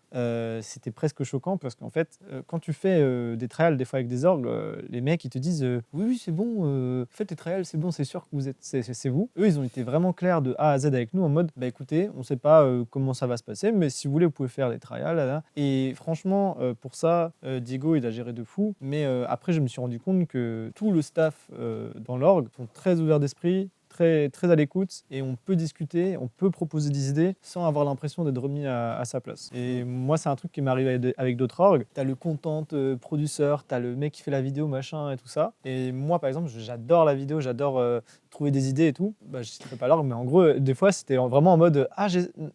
c'était presque choquant parce qu'en fait, quand tu fais des trials des fois avec des orgs, les mecs ils te disent oui, oui, c'est bon, faites les trials, c'est bon, c'est sûr que vous êtes, c'est vous. Eux, ils ont été vraiment clairs de A à Z avec nous en mode, bah écoutez, on sait pas comment ça va se passer, mais si vous voulez, vous pouvez faire les trials. Là, là. Et franchement, pour ça, Diego, il a géré de fou. Mais après, je me suis rendu compte que tout le staff dans l'org sont très ouverts d'esprit, très, très à l'écoute, et on peut discuter, on peut proposer des idées sans avoir l'impression d'être remis à sa place. Et moi, c'est un truc qui m'arrive avec d'autres orgs. T'as le content producer, t'as le mec qui fait la vidéo, machin, et tout ça. Et moi, par exemple, j'adore la vidéo, j'adore trouver des idées et tout. Bah, je citerai pas l'org, mais en gros, des fois, c'était vraiment en mode « Ah,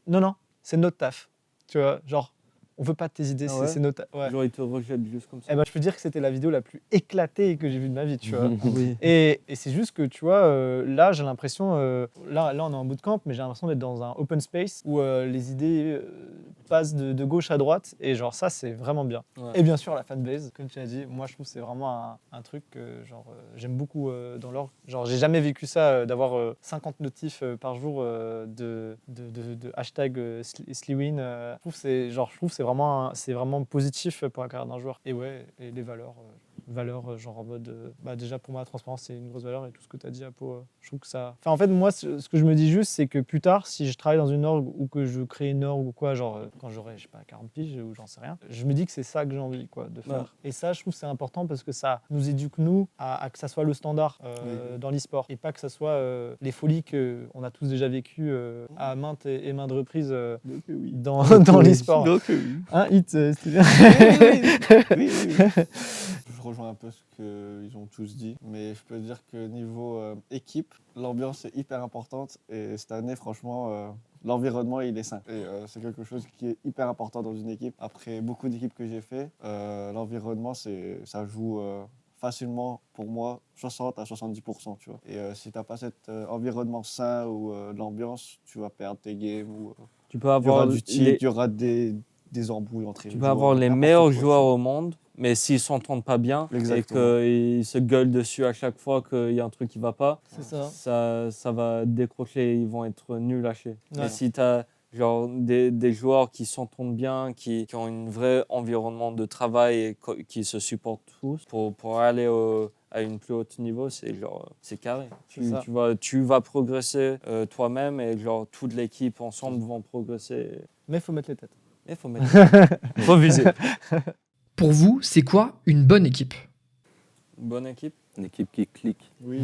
non, non, c'est notre taf. » Tu vois, genre, on veut pas de tes idées, Ah ouais c'est notre taf. Ouais. Genre, ils te rejettent juste comme ça. Eh ben, je peux dire que c'était la vidéo la plus éclatée que j'ai vue de ma vie, tu vois. Oui. Et c'est juste que, tu vois, là, j'ai l'impression, là, on est en bootcamp, mais j'ai l'impression d'être dans un open space où les idées passent de gauche à droite, et genre ça, c'est vraiment bien. Ouais. Et bien sûr, la fanbase, comme tu as dit, moi, je trouve que c'est vraiment un truc que, genre, j'aime beaucoup dans l'org. Genre, j'ai jamais vécu ça, d'avoir 50 notifs par jour de hashtag Sliwin. Je trouve que c'est vraiment positif pour la carrière d'un joueur. Et ouais, et les valeurs genre en mode déjà pour moi la transparence c'est une grosse valeur, et tout ce que tu as dit Apo, je trouve que ça, enfin en fait moi ce que je me dis juste c'est que plus tard si je travaille dans une org ou que je crée une org ou quoi, genre quand j'aurai je sais pas 40 piges ou j'en sais rien, je me dis que c'est ça que j'ai envie quoi de faire. Et ça je trouve que c'est important parce que ça nous éduque nous à que ça soit le standard dans l'e-sport, et pas que ça soit les folies que on a tous déjà vécues à maintes et maintes reprises dans l'e-sport. Hein, Hit, c'était bien. Oui. Je rejoins un peu ce qu'ils ont tous dit, mais je peux dire que niveau équipe, l'ambiance est hyper importante, et cette année, franchement, l'environnement il est sain. Et c'est quelque chose qui est hyper important dans une équipe. Après beaucoup d'équipes que j'ai fait, l'environnement ça joue facilement pour moi 60 à 70%, tu vois. Et si t'as pas cet environnement sain ou l'ambiance, tu vas perdre tes games ou Tu peux il y avoir aura du cheat, il y aura des embrouilles entre les Tu joueurs. peux avoir les n'importe meilleurs quoi, joueurs tu vois. au monde, mais s'ils s'entendent pas bien Exactement. et qu'ils se gueulent dessus à chaque fois qu'il y a un truc qui va pas, C'est ça. ça va décrocher, ils vont être nuls à chier. Ouais. Mais si tu as genre, des joueurs qui s'entendent bien, qui ont un vrai environnement de travail et qui se supportent tous, pour aller à une plus haute niveau, c'est carré. C'est ça. Tu vas progresser toi-même, et genre toute l'équipe ensemble vont progresser. Mais il faut mettre les têtes. Il faut faut viser. Pour vous, c'est quoi une bonne équipe? Une bonne équipe. Une équipe qui clique. Oui.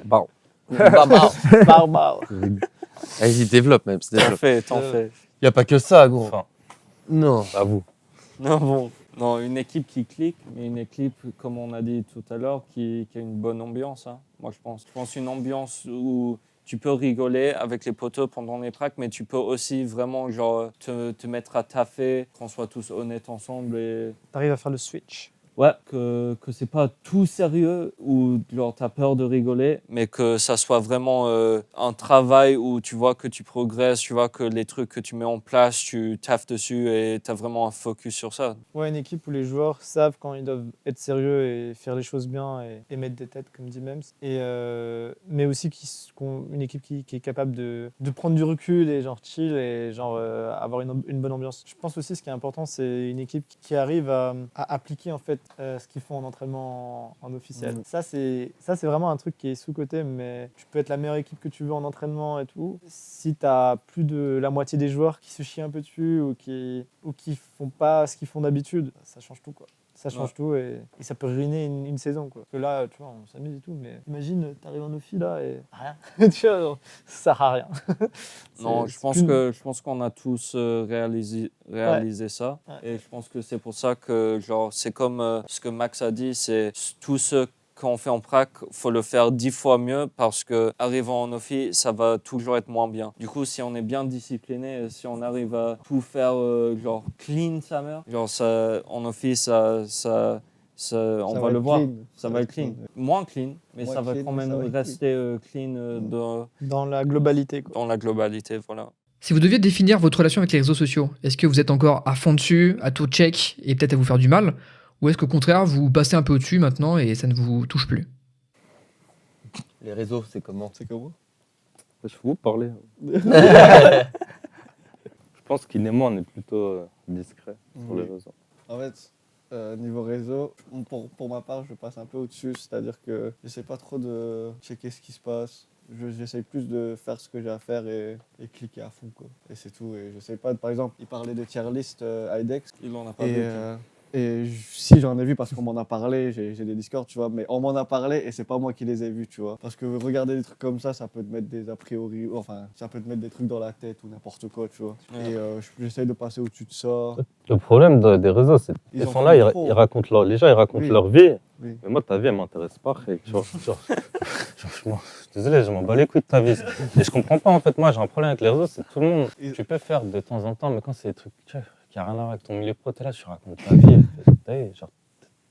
Bon. Barbare. Vas-y, développe même. T'en fais. Il n'y a pas que ça, gros. Enfin, Non. à vous. Non, une équipe qui clique, mais une équipe, comme on a dit tout à l'heure, qui a une bonne ambiance. Hein. Moi, je pense une ambiance où tu peux rigoler avec les potos pendant les pracs, mais tu peux aussi vraiment genre, te mettre à taffer, qu'on soit tous honnêtes ensemble. Et... T'arrives à faire le switch. Ouais, que c'est pas tout sérieux ou genre t'as peur de rigoler, mais que ça soit vraiment un travail où tu vois que tu progresses, tu vois que les trucs que tu mets en place, tu taffes dessus et t'as vraiment un focus sur ça. Ouais, une équipe où les joueurs savent quand ils doivent être sérieux et faire les choses bien et mettre des têtes, comme dit Mems. Et, mais aussi une équipe qui est capable de prendre du recul et genre chill et genre avoir une bonne ambiance. Je pense aussi ce qui est important, c'est une équipe qui arrive à appliquer en fait ce qu'ils font en entraînement en officiel. Ça, c'est vraiment un truc qui est sous-coté, mais tu peux être la meilleure équipe que tu veux en entraînement et tout. Si tu as plus de la moitié des joueurs qui se chient un peu dessus ou qui font pas ce qu'ils font d'habitude, ça change tout, quoi. Ça change tout et ça peut ruiner une saison, quoi. Parce que là, tu vois, on s'amuse et tout, mais imagine, t'arrives en Ophi là et rien. Tu vois, genre, ça sert à rien. Non, C'est je pense plus- je pense qu'on a tous réalisé ça. Ouais. Et je pense que c'est pour ça que, genre, c'est comme ce que Max a dit, c'est tout ce qu'on fait en prac, faut le faire 10 fois mieux parce que arrivant en Ophi, ça va toujours être moins bien. Du coup, si on est bien discipliné, si on arrive à tout faire genre clean sa mère, genre ça, en Ophi, on Ça va va le être voir. clean. Ça va être clean. Moins clean, mais Moins ça va clean, quand mais même ça va être rester clean Dans la globalité, quoi. dans la globalité, voilà. Si vous deviez définir votre relation avec les réseaux sociaux, est-ce que vous êtes encore à fond dessus, à tout check et peut-être à vous faire du mal? Ou est-ce qu'au contraire, vous passez un peu au-dessus maintenant et ça ne vous touche plus? Les réseaux, c'est comment? C'est comment? Je vais vous parler. Je pense qu'il et moi, on est plutôt discret sur les Oui. réseaux. En fait, niveau réseau, pour ma part, je passe un peu au-dessus, c'est-à-dire que j'essaie pas trop de checker ce qui se passe. J'essaie plus de faire ce que j'ai à faire et cliquer à fond, quoi. Et c'est tout. Et j'essaie pas, par exemple, il parlait de tier list IDEX. Il en a pas Et, vu. si j'en ai vu parce qu'on m'en a parlé, j'ai des Discord, tu vois, mais on m'en a parlé et c'est pas moi qui les ai vus, tu vois. Parce que regarder des trucs comme ça peut te mettre des a priori, enfin, ça peut te mettre des trucs dans la tête ou n'importe quoi, tu vois. Ouais. Et j'essaie de passer au-dessus de ça. Le problème des réseaux, c'est Ils qu'ils en sont font là, trop. ils racontent les gens, ils racontent Oui. leur vie. Oui. Mais moi, ta vie, elle m'intéresse pas. Frère. Je suis désolé, je m'en bats les couilles de ta vie. Et je comprends pas, en fait. Moi, j'ai un problème avec les réseaux, c'est tout le monde. Et- Tu peux faire de temps en temps, mais quand c'est des trucs qui n'ont rien à voir avec ton milieu pro, t'es là, tu racontes ta vie. T'as vu, genre,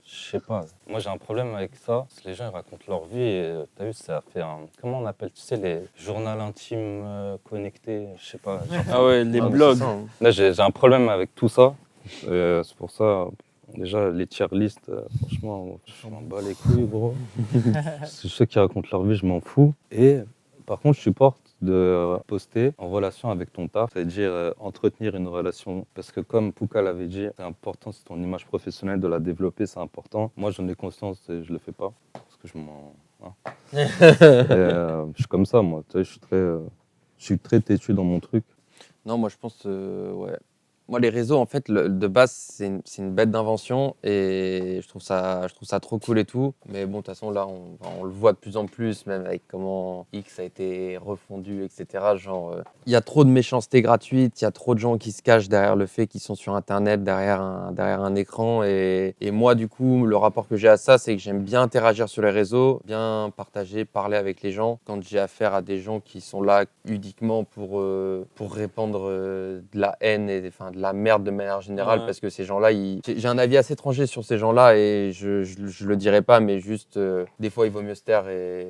je sais pas. Moi, j'ai un problème avec ça. Parce que les gens, ils racontent leur vie et t'as vu, ça fait un. Comment on appelle, tu sais, les journaux intimes connectés. Je sais pas. genre, Ah ouais, les Ah, mais blogs. c'est ça, hein. Là, j'ai un problème avec tout ça. C'est pour ça, déjà, les tier list, franchement, je m'en bats les couilles, gros. C'est ceux qui racontent leur vie, je m'en fous. Et par contre, je supporte de poster en relation avec ton taf, c'est-à-dire entretenir une relation. Parce que comme Pouka l'avait dit, c'est important, c'est ton image professionnelle, de la développer, c'est important. Moi, j'en ai conscience et je le fais pas. Parce que je m'en. Hein. Je suis comme ça, moi. Tu sais, je suis très têtu dans mon truc. Non, moi je pense, ouais. Moi, les réseaux, en fait, de base, c'est une bête d'invention et je trouve ça trop cool et tout. Mais bon, de toute façon, là, on le voit de plus en plus, même avec comment X a été refondu, etc. Genre, il y a trop de méchanceté gratuite, il y a trop de gens qui se cachent derrière le fait qu'ils sont sur Internet, derrière un écran. Et moi, du coup, le rapport que j'ai à ça, c'est que j'aime bien interagir sur les réseaux, bien partager, parler avec les gens. Quand j'ai affaire à des gens qui sont là uniquement pour répandre de la haine et enfin, de la merde de manière générale, Ouais. parce que ces gens-là, j'ai un avis assez tranché sur ces gens-là et je le dirai pas, mais juste des fois il vaut mieux se taire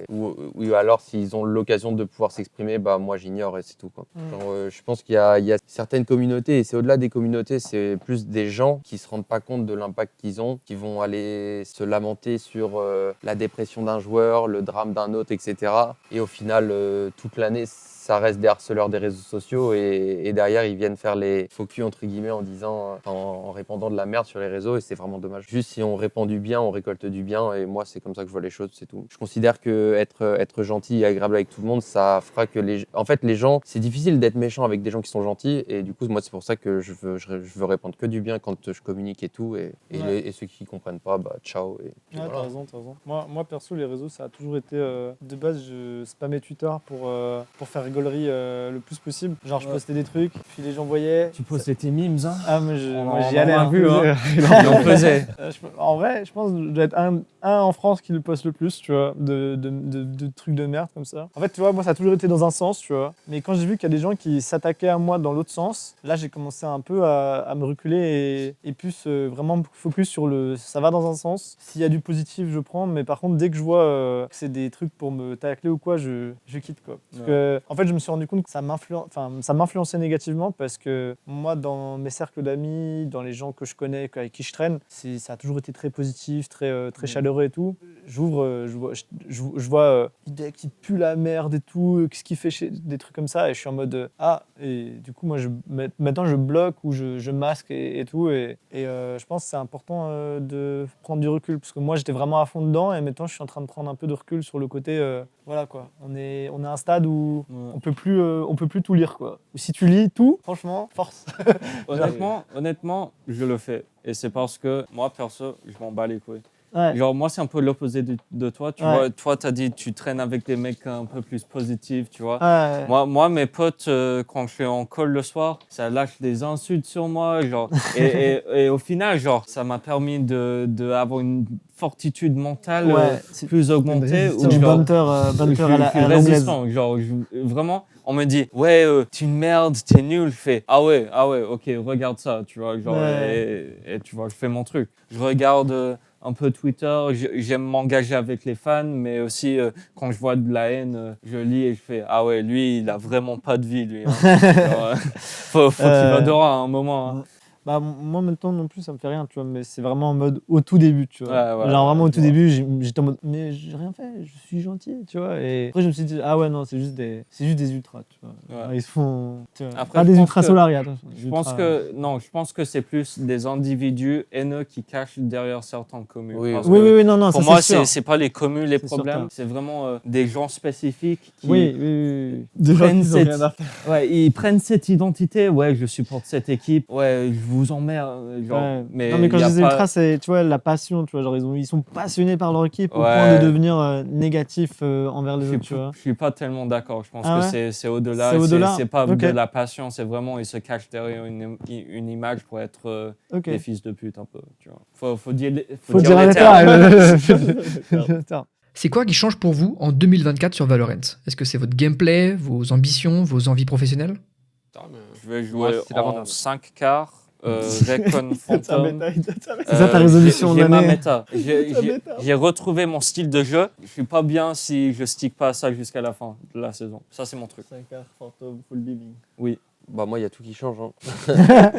ou alors s'ils ont l'occasion de pouvoir s'exprimer, bah moi j'ignore et c'est tout, quoi. Genre, je pense qu'il y a certaines communautés et c'est au-delà des communautés, c'est plus des gens qui se rendent pas compte de l'impact qu'ils ont, qui vont aller se lamenter sur la dépression d'un joueur, le drame d'un autre, etc. Et au final, toute l'année, ça reste des harceleurs des réseaux sociaux et derrière ils viennent faire les faux culs entre guillemets en disant en répandant de la merde sur les réseaux et c'est vraiment dommage. Juste si on répand du bien, on récolte du bien et moi c'est comme ça que je vois les choses, c'est tout. Je considère que être gentil et agréable avec tout le monde, ça fera que en fait les gens, c'est difficile d'être méchant avec des gens qui sont gentils et du coup moi c'est pour ça que je veux répandre que du bien quand je communique et tout et ceux qui comprennent pas, bah ciao et puis Ouais, voilà. t'as raison, t'as raison. Moi, perso, les réseaux, ça a toujours été. De base, je spammais Twitter pour faire rigolerie le plus possible. Genre, je postais des trucs, puis les gens voyaient. Tu postais tes memes, hein? Ah, mais On j'y en allais a un vu, peu. hein. Il en faisait. En vrai, je pense que je dois être un en France qui le poste le plus, tu vois, de trucs de merde comme ça. En fait, tu vois, moi, ça a toujours été dans un sens, tu vois. Mais quand j'ai vu qu'il y a des gens qui s'attaquaient à moi dans l'autre sens, là, j'ai commencé un peu à me reculer et plus vraiment focus sur ça va dans un sens. S'il y a du positif, je prends, mais par contre, dès que je vois que c'est des trucs pour me tacler ou quoi, je quitte, quoi. Parce que, en fait, je me suis rendu compte que ça m'influençait négativement parce que moi, dans mes cercles d'amis, dans les gens que je connais, avec qui je traîne, ça a toujours été très positif, très chaleureux et tout. J'ouvre, je vois Idek qui pue la merde et tout, qu'est-ce qu'il fait des trucs comme ça, et je suis en mode et du coup, moi, maintenant, je bloque ou je masque et tout, et je pense que c'est important de prendre du recul parce que moi, j'étais vraiment à fond dedans, et maintenant, je suis en train de prendre un peu de recul sur le côté, voilà quoi. On est à un stade où on on peut plus tout lire, quoi. Si tu lis tout, franchement, force. Honnêtement, je le fais. Et c'est parce que moi, perso, je m'en bats les couilles. Ouais. Genre, moi, c'est un peu l'opposé de toi. Tu vois, toi, t'as dit tu traînes avec des mecs un peu plus positifs, tu vois. Ouais. Moi, mes potes, quand je suis en call le soir, ça lâche des insultes sur moi. Genre, et au final, genre, ça m'a permis d'avoir une fortitude mentale plus augmentée. C'est du banter à l'anglaise. Résistant. Genre, vraiment, on me dit, ouais, t'es une merde, t'es nul. Je fais, ah ouais, ok, regarde ça, tu vois. Genre, et tu vois, je fais mon truc. Je regarde un peu Twitter, j'aime m'engager avec les fans, mais aussi quand je vois de la haine, je lis et je fais, ah ouais, lui, il a vraiment pas de vie, lui. Hein. Genre, faut qu'il m'adore à un moment. Hein. Bah, moi, maintenant non plus, ça me fait rien, tu vois, mais c'est vraiment en mode au tout début, tu vois. Ouais, genre vraiment au tout début, j'étais en mode, mais j'ai rien fait, je suis gentil, tu vois. Et après, je me suis dit, ah ouais, non, c'est juste des ultras, tu vois. Ouais. Alors, ils se font. Tu vois, Après, pas je des pense ultras que- solariat, attention. Je pense que c'est plus des individus haineux qui cachent derrière certains communes. Oui, Parce Oui, que oui, non, pour ça, moi, c'est sûr. c'est pas les communes les C'est sûr, problèmes, toi. c'est vraiment des gens spécifiques qui Oui. Des gens prennent qui ont cette- rien à faire. Ouais, ils prennent cette identité, ouais, je supporte cette équipe, ouais, je vous emmerde. Genre, Ouais. mais non, mais quand y je a disais pas- ultra, c'est, tu vois, la passion, tu vois, genre ils sont passionnés par leur équipe au Ouais. point de devenir négatifs envers les autres, tu vois. Je suis pas tellement d'accord. Je pense Ah que ouais c'est au-delà. C'est au-delà C'est pas Ok. de la passion, c'est vraiment ils se cachent derrière une image pour être Ok. des fils de pute un peu. Tu vois. Faut dire Faut dire les les termes. termes. C'est quoi qui change pour vous en 2024 sur Valorant? Est-ce que c'est votre gameplay, vos ambitions, vos envies professionnelles? Je vais jouer Ouais, c'est la en bande. 5 quarts. Recon Phantom. C'est ça ta résolution J'ai ma d'année. méta. J'ai retrouvé mon style de jeu. Je suis pas bien si je stick pas à ça jusqu'à la fin de la saison. Ça, c'est mon truc. 5 fantôme, full bidding. Oui, Bah, moi, il y a tout qui change. Hein.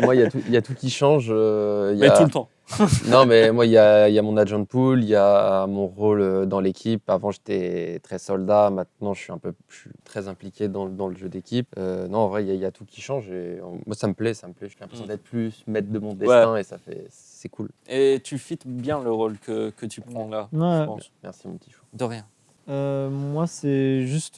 Moi, il y a tout qui change. mais tout le temps. Non, mais moi, il y a mon agent pool, il y a mon rôle dans l'équipe. Avant, j'étais très soldat. Maintenant, je suis très impliqué dans le jeu d'équipe. Non, en vrai, il y a tout qui change. Et, moi, ça me plaît. J'ai l'impression d'être plus maître de mon destin et c'est cool. Et tu fites bien le rôle que tu prends là, Ouais. je pense. Merci, mon petit chou. De rien. Moi, c'est juste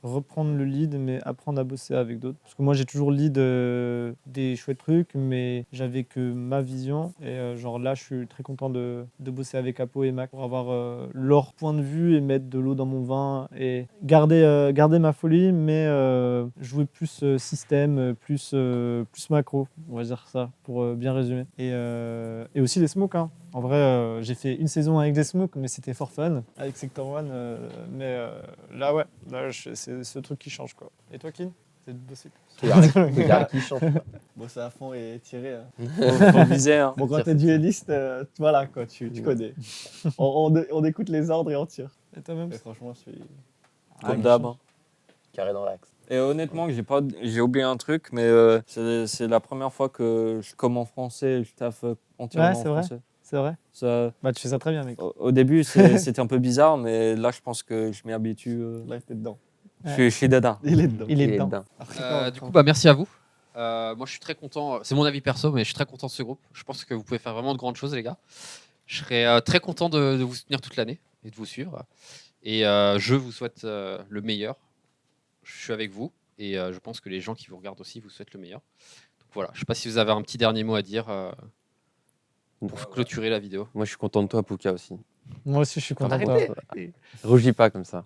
reprendre le lead, mais apprendre à bosser avec d'autres. Parce que moi, j'ai toujours lead des chouettes trucs, mais j'avais que ma vision. Et genre là, je suis très content de bosser avec Apo et Mac pour avoir leur point de vue et mettre de l'eau dans mon vin et garder ma folie, mais jouer plus système, plus macro, on va dire ça, pour bien résumer. Et aussi les smokes, hein. En vrai, j'ai fait une saison avec des smokes, mais c'était for fun, avec Sector One. Là, ouais, c'est ce truc qui change, quoi. Et toi, Kin? C'est de bosser plus. Il y a rien qui change. Bosser à fond et tirer. Hein. Faut viser, hein. Bon, quand t'es dueliste, voilà, quoi, tu connais. on écoute les ordres et on tire. Et toi-même? Et franchement, je suis. Comme d'hab. Hein. Carré dans l'axe. Et honnêtement, j'ai oublié un truc, mais c'est la première fois que je comme en français et je taffe entièrement Ouais, en c'est vrai. français. C'est vrai? Ça, Bah, tu fais ça très bien, mec. au début, c'était un peu bizarre, mais là, je pense que je m'y habitue. Là, t'es dedans. Je suis dedans. Il est dedans. Il est dedans. Du coup, merci à vous. Moi, je suis très content. C'est mon avis perso, mais je suis très content de ce groupe. Je pense que vous pouvez faire vraiment de grandes choses, les gars. Je serais très content de vous soutenir toute l'année et de vous suivre. Et je vous souhaite le meilleur. Je suis avec vous et je pense que les gens qui vous regardent aussi vous souhaitent le meilleur. Donc voilà. Je ne sais pas si vous avez un petit dernier mot à dire pour clôturer la vidéo. Moi, je suis content de toi, Pouka aussi. Moi aussi, je suis content de Arrêtez. toi. Rougis pas comme ça.